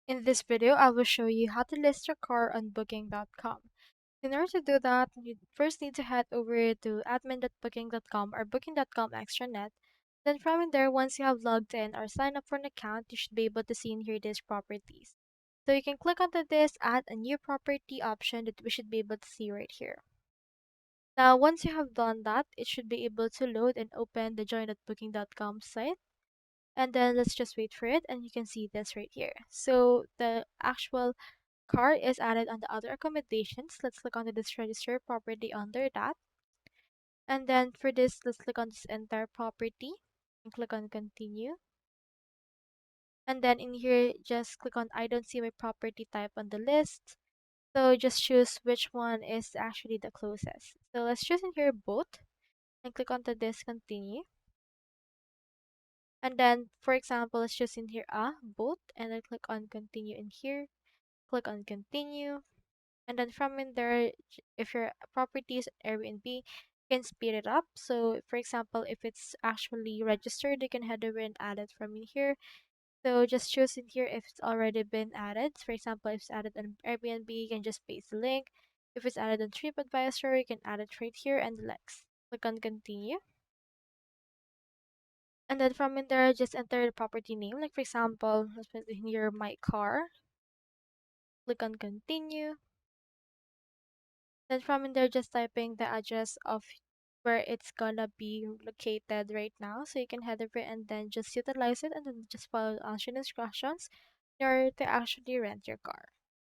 In this video, I will show you how to list your car on booking.com. In order to do that, you first need to head over to admin.booking.com or booking.com extranet. Then from in there, once you have logged in or signed up for an account, you should be able to see in here these properties. So you can click onto this add a new property option that we should be able to see right here. Now, once you have done that, it should be able to load and open the join.booking.com site. And then let's just wait for it and you can see this right here. So the actual car is added on the other accommodations. Let's click on this register property under that. And then for this, let's click on this entire property and click on continue. And then in here, just click on I don't see my property type on the list. So just choose which one is actually the closest. So let's choose in here both and click onto this continue. And then for example, let's choose in here both and then click on continue in here. Click on continue. And then from in there, if your property is Airbnb, you can speed it up. So for example, if it's actually registered, you can head over and add it from in here. So just choose in here if it's already been added. For example, if it's added on Airbnb, you can just paste the link. If it's added on TripAdvisor, you can add it right here and the links. Click on continue. And then from in there, just enter the property name. Like for example, let's put in here my car. Click on continue. Then from in there, just typing the address of where it's gonna be located right now. So you can head over and then just utilize it and then just follow the instructions in order to actually rent your car.